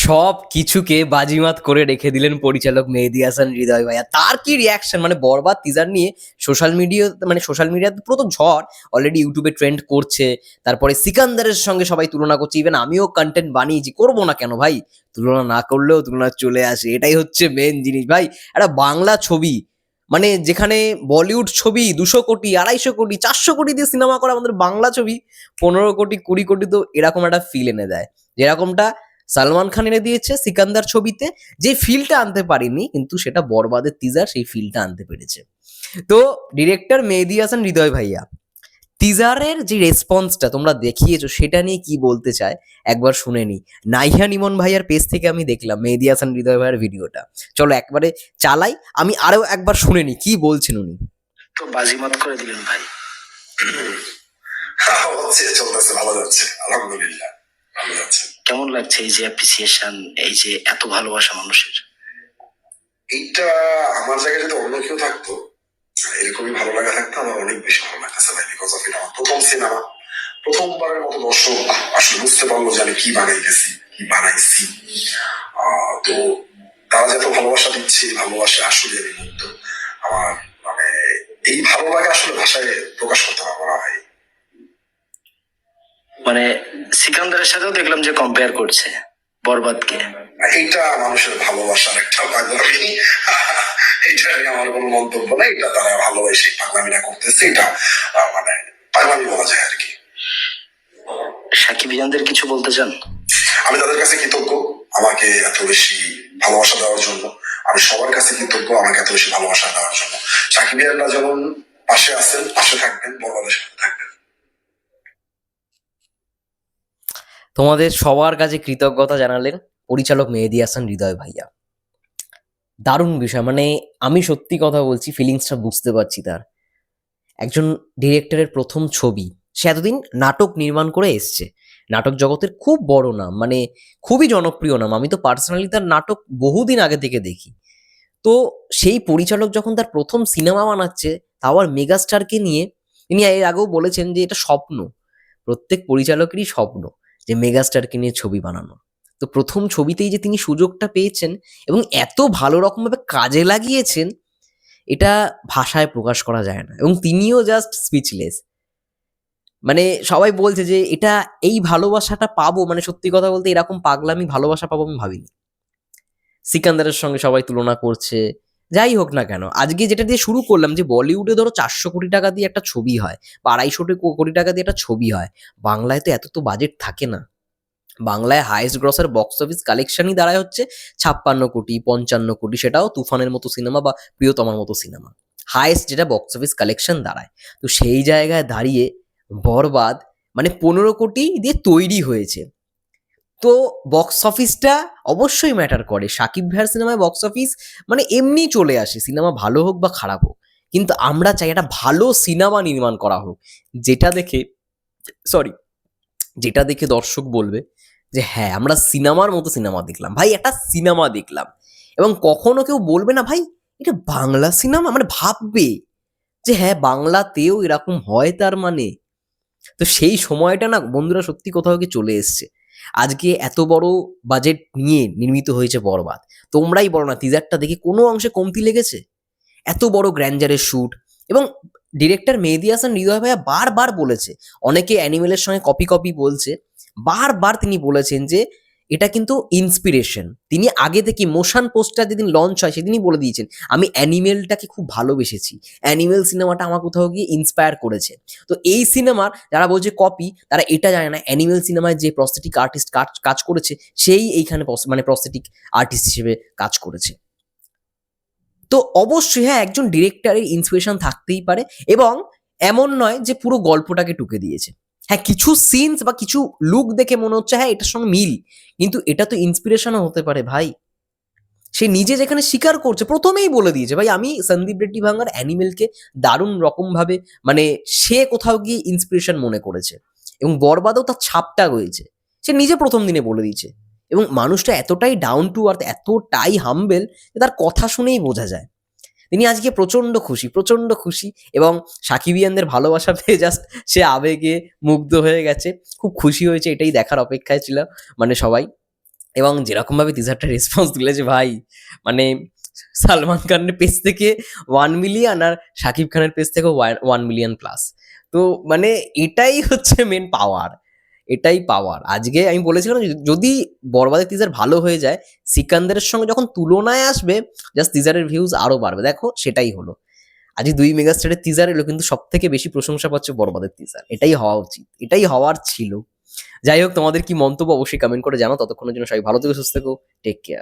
সব কিছুকে বাজিমাত করে রেখে দিলেন পরিচালক মেহেদী হাসান হৃদয় ভাইয়া। তার কি রিয়াকশন, মানে বরবাদ টিজার নিয়ে সোশ্যাল মিডিয়াতে পুরো তো ঝড়। অলরেডি ইউটিউবে ট্রেন্ড করছে। তারপরে সিকান্দারের সঙ্গে সবাই তুলনা করছে, ইভেন আমিও কন্টেন্ট বানিয়েছি, করবো না কেন ভাই? তুলনা না করলেও তুলনা চলে আসে, এটাই হচ্ছে মেন জিনিস ভাই। একটা বাংলা ছবি, মানে যেখানে বলিউড ছবি 200 কোটি, 250 কোটি, 400 কোটি দিয়ে সিনেমা করে, আমাদের বাংলা ছবি 15 কোটি, 20 কোটি, তো এরকম একটা ফিল এনে দেয়। যেরকমটা সালমান খান এনে দিয়েছে সিকান্দার ছবিতে, যে ফিলটা আনতে পারিনি, কিন্তু সেটা বরবাদের টিজার সেই ফিলটা আনতে পেরেছে। তো ডিরেক্টর মেহেদী হাসান হৃদয় ভাইয়া, টিজারের যে রেসপন্সটা তোমরা দেখিয়েছো সেটা নিয়ে কি বলতে চায় একবার শুনে নি। নাইহা ইমন ভাইয়ার পেজ থেকে আমি দেখলাম মেহেদী হাসান হৃদয় ভাইয়ার ভিডিওটা। চলো একবারে চালাই, আমি আরো একবার শুনে নি কি বলছেন উনি। তো বাজিমাত করে দিলেন ভাই। হচ্ছে, চলতেছে, ভালো যাচ্ছে, আলহামদুলিল্লাহ ভালো যাচ্ছে। কেমন লাগছে এই যে অ্যাপ্রিসিয়েশন, এই যে এত ভালোবাসা মানুষের? এইটা আমার জায়গায় যদি অন্য কেউ থাকতো, এরকমই ভালো লাগা থাকতো, আমার অনেক বেশি ভালো লাগতেছে ভাই। বিকজ অফ এটা আমার প্রথম সিনেমা, প্রথমবারের মতো দর্শক আসলে বুঝতে পারলো যে আমি কি বানাইতেছি, কি বানাইছি। তো তারা যত ভালোবাসা দিচ্ছে, ভালোবাসা আসলে আমি মুগ্ধ। আমার মানে এই ভালো লাগা আসলে ভাষায় প্রকাশ করতে পারবো না ভাই। মানে সিকান্দারের সাথেও দেখলাম যে কম্পেয়ার করছে বরবাদকে। এইটা মানুষের ভালোবাসার একটা পাগলামি, এটা নিয়ে আমার কোনো মন্তব্য নেই। এটা তারা ভালোবাসে পাগলামিটা করতেছে, এটা মানে পাগলামি বলা যায় আর কি। সাকিবিয়ানদের কিছু বলতে চান? আমি তাদের কাছে কৃতজ্ঞ আমাকে এত বেশি ভালোবাসা দেওয়ার জন্য। আমি সবার কাছে কৃতজ্ঞ আমাকে এত বেশি ভালোবাসা দেওয়ার জন্য। সাকিবিয়ানরা যেমন পাশে আছেন, পাশে থাকবেন, বরবাদের সাথে থাকবেন। তোমাদের সবার কাছে কৃতজ্ঞতা জানালেন পরিচালক মেহেদী হাসান হৃদয় ভাইয়া। দারুণ বিষয়, মানে আমি সত্যি কথা বলছি, ফিলিংসটা বুঝতে পারছি তার। একজন ডিরেক্টরের প্রথম ছবি, সে এতদিন নাটক নির্মাণ করে এসছে, নাটক জগতের খুব বড় নাম, মানে খুবই জনপ্রিয় নাম। আমি তো পার্সোনালি তার নাটক বহুদিন আগে থেকে দেখি। তো সেই পরিচালক যখন তার প্রথম সিনেমা বানাচ্ছে, তাও আর মেগাস্টারকে নিয়ে, তিনি এর আগেও বলেছেন যে এটা স্বপ্ন, প্রত্যেক পরিচালকেরই স্বপ্ন যে মেগাস্টারকে নিয়ে ছবি বানানো। তো প্রথম ছবিতেই যে তিনি সুযোগটা পেয়েছেন এবং এত ভালো রকমভাবে কাজে লাগিয়েছেন, এটা ভাষায় প্রকাশ করা যায় না, এবং তিনিও জাস্ট স্পিচলেস। মানে সবাই বলছে যে এটা, এই ভালোবাসাটা পাবো, মানে সত্যি কথা বলতে এরকম পাগলামি ভালোবাসা পাবো আমি ভাবিনি। সিকান্দারের সঙ্গে সবাই তুলনা করছে, যাই হোক না কেন, আজকে যেটা দিয়ে শুরু করলাম, যে বলিউডে ধরো 400 কোটি টাকা দিয়ে একটা ছবি হয়, বা 250 কোটি টাকা দিয়ে একটা ছবি হয়, বাংলায় তো এত তো বাজেট থাকে না। বাংলায় হাইয়েস্ট গ্রসের বক্স অফিস কালেকশনই দাঁড়ায় হচ্ছে 56 কোটি, 55 কোটি, সেটাও তুফানের মতো সিনেমা বা প্রিয়তমার মতো সিনেমা, হাইয়েস্ট যেটা বক্স অফিস কালেকশন দাঁড়ায়। তো সেই জায়গায় দাঁড়িয়ে বরবাদ মানে 15 কোটি দিয়ে তৈরি হয়েছে। তো বক্স অফিসটা অবশ্যই ম্যাটার করে। শাকিব ভাইয়ের সিনেমায় বক্স অফিস মানে এমনি চলে আসে, সিনেমা ভালো হোক বা খারাপ হোক, কিন্তু আমরা চাই একটা ভালো সিনেমা নির্মাণ করা হোক, যেটা দেখে সরি যেটা দেখে দর্শক বলবে যে হ্যাঁ আমরা সিনেমার মতো সিনেমা দেখলাম ভাই, একটা সিনেমা দেখলাম। এবং কখনো কেউ বলবে না ভাই এটা বাংলা সিনেমা, মানে ভাববে যে হ্যাঁ বাংলাতেও এরকম হয়, তার মানে। তো সেই সময়টা না বন্ধুরা সত্যি কোথাও গিয়ে চলে এসছে। আজকে এত বড় বাজেট নিয়ে নির্মিত হয়েছে বরবাদ, তোমরাই বলো না টিজারটা দেখে কোনো অংশে কমতি লেগেছে? এত বড় গ্র্যান্ডারের শ্যুট, এবং ডিরেক্টর মেহেদী হাসান হৃদয় ভাইয়া বারবার বলেছে, অনেকে অ্যানিমেলের সঙ্গে কপি কপি বলছে, বারবার তিনি বলেছেন যে এটা কিন্তু ইন্সপিরেশন। তিনি আগে থেকে মোশন পোস্টার যেদিন লঞ্চ হয় সেদিনই বলে দিয়েছেন আমি অ্যানিমেলটাকে খুব ভালোবেসেছি, অ্যানিমেল সিনেমাটা আমার কোথাও গিয়ে ইন্সপায়ার করেছে। তো এই সিনেমার যারা বলছে কপি, তারা এটা জানে না অ্যানিমেল সিনেমায় যে প্রস্থেটিক আর্টিস্ট কাজ করেছে, সেই এইখানে মানে প্রস্থেটিক আর্টিস্ট হিসেবে কাজ করেছে। তো অবশ্যই হ্যাঁ একজন ডিরেক্টরের ইন্সপিরেশন থাকতেই পারে, এবং এমন নয় যে পুরো গল্পটাকে টুকে দিয়েছে। হ্যাঁ কিছু সিনস বা কিছু লুক দেখে মনে হচ্ছে হ্যাঁ এটার সঙ্গে মিল, কিন্তু এটা তো ইন্সপিরেশনও হতে পারে ভাই। সে নিজে যেখানে স্বীকার করছে, প্রথমেই বলে দিয়েছে ভাই আমি সন্দীপ রেড্ডি ভাঙ্গার অ্যানিমেলকে দারুণ রকমভাবে মানে সে কোথাও গিয়ে ইন্সপিরেশন মনে করেছে, এবং বরবাদেও তার ছাপটা রয়েছে, সে নিজে প্রথম দিনে বলে দিয়েছে। এবং মানুষটা এতটাই ডাউন টু আর্থ, এতটাই হাম্বেল, যে তার কথা শুনেই বোঝা যায় তিনি আজকে প্রচন্ড খুশি, প্রচন্ড খুশি। এবং সাকিবিয়ানদের ভালোবাসা পেয়ে জাস্ট সে আবেগে মুগ্ধ হয়ে গেছে, খুব খুশি হয়েছে, এটাই দেখার অপেক্ষায় ছিল মানে সবাই। এবং যেরকম ভাবে টিজারটা রেসপন্স দিলেছে ভাই, মানে সালমান খানের পেজ থেকে 1 মিলিয়ন আর শাকিব খানের পেজ থেকে 1 মিলিয়ন প্লাস। তো মানে এটাই হচ্ছে মেন পাওয়ার, এটাই পাওয়ার। আজকে আমি বলেছিলাম যে যদি বরবাদের টিজার ভালো হয়ে যায়, সিকান্দারের সঙ্গে যখন তুলনায় আসবে, জাস্ট টিজারের ভিউজ আরো বাড়বে। দেখো সেটাই হলো, আজকে 2 মেগাস্টারের টিজার এলো, কিন্তু সব থেকে বেশি প্রশংসা পাচ্ছে বরবাদের টিজার। এটাই হওয়া উচিত, এটাই হওয়ার ছিল। যাই হোক, তোমাদের কি মন্তব্য অবশ্যই কমেন্ট করে জানাও। ততক্ষণের জন্য সবাই ভালো থেকো, সুস্থ থেকো, টেক কেয়ার।